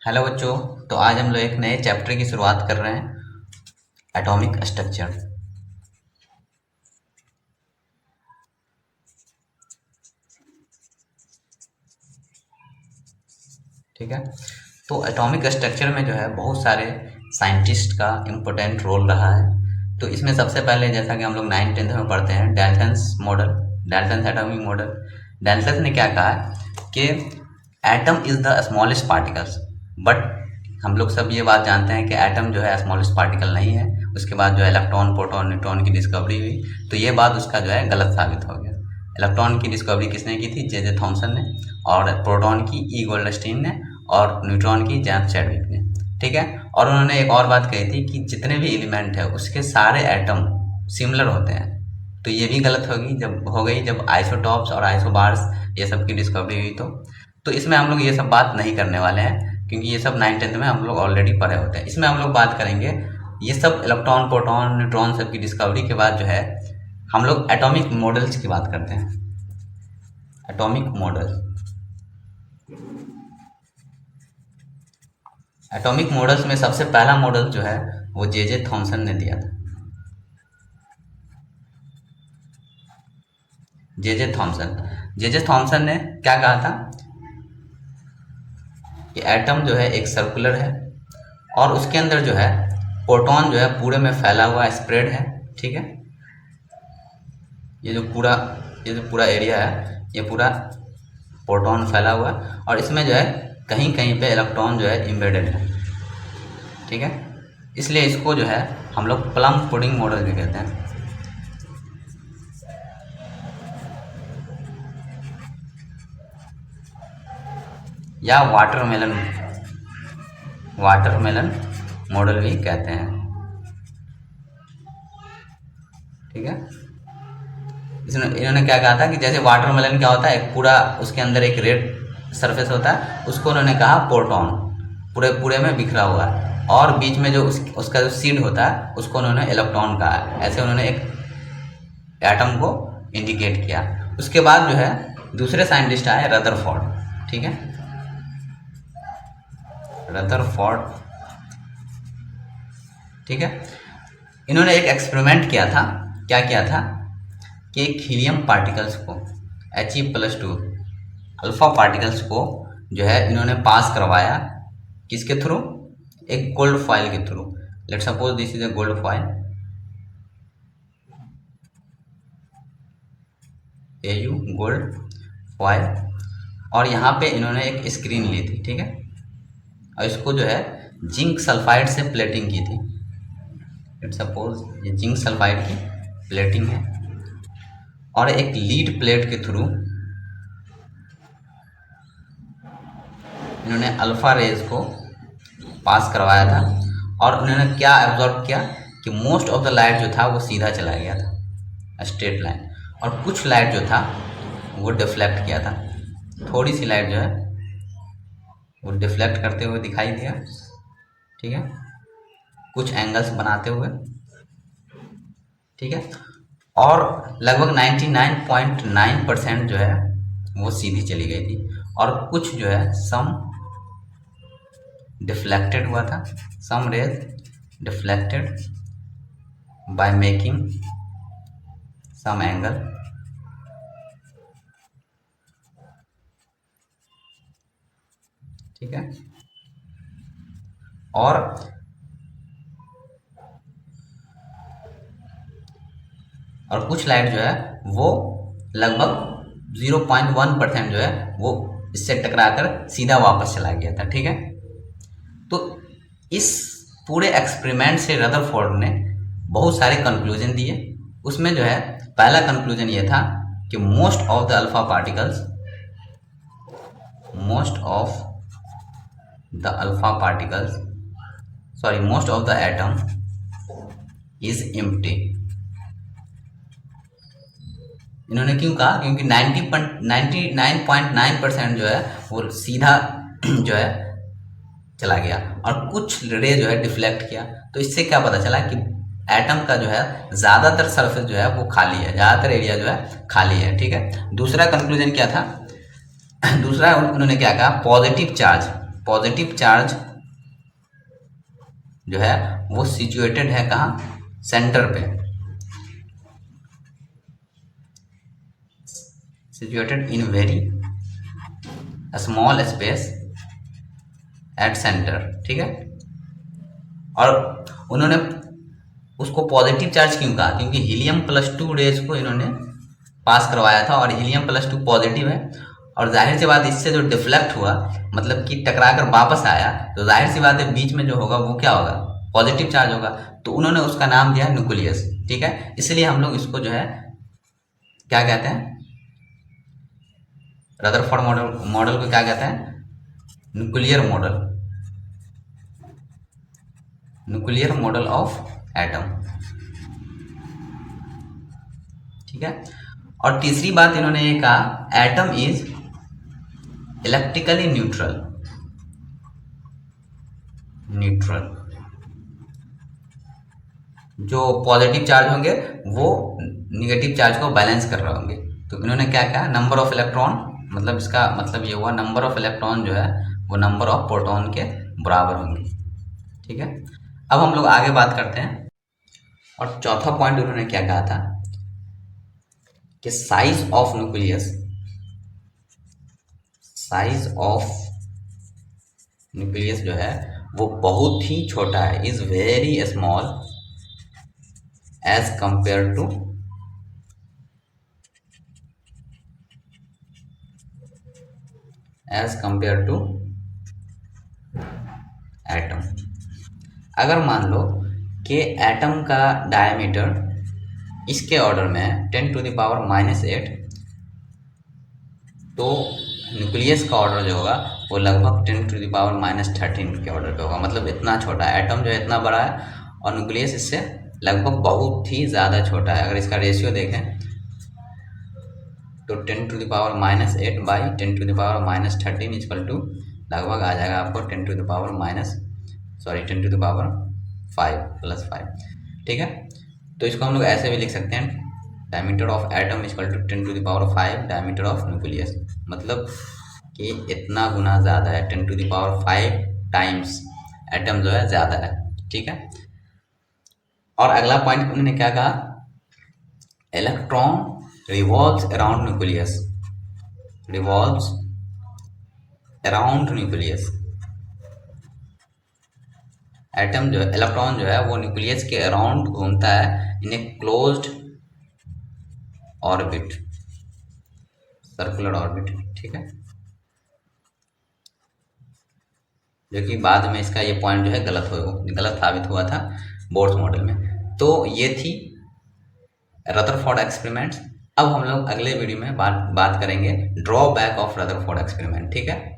Hello बच्चों। तो आज हम लोग एक नए चैप्टर की शुरुआत कर रहे हैं, एटॉमिक स्ट्रक्चर। ठीक है। तो एटॉमिक स्ट्रक्चर में जो है बहुत सारे साइंटिस्ट का इम्पोर्टेंट रोल रहा है। तो इसमें सबसे पहले जैसा कि हम लोग 9th 10th में पढ़ते हैं, Dalton's model, Dalton's atomic model. Dalton ने क्या कहा कि atom is the smallest particles, but हम लोग सब ये बात जानते हैं कि एटम जो है स्मॉलेस्ट पार्टिकल नहीं है। उसके बाद जो है इलेक्ट्रॉन, प्रोटॉन, न्यूट्रॉन की डिस्कवरी हुई, तो ये बात उसका जो है गलत साबित हो गया। इलेक्ट्रॉन की डिस्कवरी किसने की थी? जे थॉमसन ने। और प्रोटॉन की ई गोल्डस्टीन ने। और न्यूट्रॉन की जेम्स चैडविक ने। ठीक है। और उन्होंने एक और बात कही थी कि जितने भी एलिमेंट है उसके सारे एटम सिमिलर होते हैं। तो ये भी गलत हो गई जब आइसोटॉप्स और आइसोबार्स ये सब की डिस्कवरी हुई। तो इसमें हम लोग ये सब बात नहीं करने वाले हैं, क्योंकि ये सब 9th 10th में हम लोग ऑलरेडी पढ़े होते हैं। इसमें हम लोग बात करेंगे ये सब इलेक्ट्रॉन, प्रोटॉन, न्यूट्रॉन सब की डिस्कवरी के बाद जो है हम लोग एटॉमिक मॉडल्स की बात करते हैं। एटॉमिक मॉडल, एटॉमिक मॉडल्स में सबसे पहला मॉडल जो है वो जे थॉमसन ने दिया था। जे थॉमसन ने क्या कहा था कि एटम जो है एक सर्कुलर है और उसके अंदर जो है प्रोटॉन जो है पूरे में फैला हुआ स्प्रेड है। ठीक है। ये जो पूरा एरिया है, ये पूरा प्रोटॉन फैला हुआ है और इसमें जो है कहीं कहीं पे इलेक्ट्रॉन जो है एम्बेडेड है। ठीक है। इसलिए इसको जो है हम लोग प्लम पुडिंग मॉडल भी कहते हैं। या वाटरमेलन मॉडल भी कहते हैं। ठीक है। इन्होंने क्या कहा था कि जैसे वाटरमेलन क्या होता है, एक पूरा उसके अंदर एक रेड सरफेस होता है, उसको उन्होंने कहा प्रोटॉन पूरे में बिखरा हुआ है, और बीच में जो उसका जो सीड होता है उसको उन्होंने इलेक्ट्रॉन कहा। ऐसे उन्होंने एक एटम को इंडिकेट किया। उसके बाद जो है दूसरे साइंटिस्ट आए, रदरफोर्ड। ठीक है। रदरफोर्ड, ठीक है। इन्होंने एक एक्सपेरिमेंट किया था। क्या किया था कि एक हीलियम पार्टिकल्स को, He+2 अल्फा पार्टिकल्स को जो है इन्होंने पास करवाया। किसके थ्रू? एक गोल्ड फॉइल के through. Let suppose this is a gold foil, AU gold foil, और यहाँ पे इन्होंने एक स्क्रीन ली थी। ठीक है। और इसको जो है जिंक सल्फाइड से प्लेटिंग की थी। लेट सपोज ये जिंक सल्फाइड की प्लेटिंग है, और एक लीड प्लेट के थ्रू इन्होंने अल्फा रेज को पास करवाया था। और उन्होंने क्या एब्जॉर्ब किया कि मोस्ट ऑफ द लाइट जो था वो सीधा चला गया था, स्ट्रेट लाइन, और कुछ लाइट जो था वो डिफ्लेक्ट किया था। थोड़ी सी लाइट जो है वो डिफ्लेक्ट करते हुए दिखाई दिया। ठीक है। कुछ एंगल्स बनाते हुए। ठीक है। और लगभग 99.9% जो है वो सीधी चली गई थी, और कुछ जो है सम डिफ्लेक्टेड हुआ था। Some rays deflected by making some angle. ठीक है। और कुछ लाइट जो है वो लगभग 0.1% जो है वो इससे टकराकर सीधा वापस चला गया था। ठीक है। तो इस पूरे एक्सपेरिमेंट से रदरफोर्ड ने बहुत सारे कंक्लूजन दिए। उसमें जो है पहला कंक्लूजन ये था कि most of the atom is empty. इन्होंने क्यों कहा? क्योंकि 99.9% जो है वो सीधा जो है चला गया, और कुछ रे जो है डिफ्लेक्ट किया। तो इससे क्या पता चला कि एटम का जो है ज़्यादातर सरफेस जो है वो खाली है, ज़्यादातर एरिया जो है खाली है। ठीक है। दूसरा कंक्लूजन क्या था? दूसरा उन्होंने क्या कहा, पॉजिटिव चार्ज जो है वो सिचुएटेड है कहाँ, सेंटर पे, situated in very small space at centre, ठीक है। और उन्होंने उसको पॉजिटिव चार्ज क्यों कहा, क्योंकि हीलियम +2 रेज को इन्होंने पास करवाया था और हीलियम +2 पॉजिटिव है, और जाहिर सी बात इससे जो डिफ्लेक्ट हुआ मतलब कि टकरा कर वापस आया, तो जाहिर सी बात है बीच में जो होगा वो क्या होगा, पॉजिटिव चार्ज होगा। तो उन्होंने उसका नाम दिया न्यूक्लियस, ठीक है। इसलिए हम लोग इसको जो है क्या कहते हैं, रदरफोर्ड मॉडल को क्या कहते हैं, न्यूक्लियर मॉडल ऑफ एटम, ठीक है। और तीसरी बात इन्होंने ये कहा, एटम इज इलेक्ट्रिकली न्यूट्रल, जो पॉजिटिव चार्ज होंगे वो निगेटिव चार्ज को बैलेंस कर रहे होंगे। तो इन्होंने क्या कहा, नंबर ऑफ इलेक्ट्रॉन, मतलब इसका मतलब ये हुआ नंबर ऑफ इलेक्ट्रॉन जो है वो नंबर ऑफ प्रोटॉन के बराबर होंगे, ठीक है। अब हम लोग आगे बात करते हैं, और चौथा पॉइंट उन्होंने क्या कहा था कि साइज ऑफ न्यूक्लियस जो है वो बहुत ही छोटा है, is very small as compare to atom. अगर मान लो कि एटम का डायमीटर इसके ऑर्डर में 10⁻⁻8, तो न्यूक्लियस का ऑर्डर जो होगा वो लगभग 10⁻13 के ऑर्डर पे होगा। मतलब इतना छोटा है, एटम जो है इतना बड़ा है और न्यूक्लियस इससे लगभग बहुत ही ज़्यादा छोटा है। अगर इसका रेशियो देखें तो 10⁻8 बाई 10⁻13 इक्वल टू लगभग आ जाएगा आपको 10⁻5 + 5, ठीक है। तो इसको हम लोग ऐसे भी लिख सकते हैं, diameter of atom equal to 10⁵ diameter of nucleus, मतलब कि इतना गुना ज़्यादा है, 10⁵ टाइम्स एटम जो है ज़्यादा है, ठीक है। और अगला पॉइंट उन्होंने क्या कहा, electron revolves around nucleus, atom जो है, इलेक्ट्रॉन जो है वो न्यूक्लियस के अराउंड घूमता है in a closed orbit, circular orbit, ठीक है। जो कि बाद में इसका ये पॉइंट जो है गलत साबित हुआ था बोर्स मॉडल में। तो ये थी रदरफोर्ड एक्सपेरिमेंट्स। अब हम लोग अगले वीडियो में बात करेंगे ड्रॉबैक ऑफ रदरफोर्ड एक्सपेरिमेंट, ठीक है।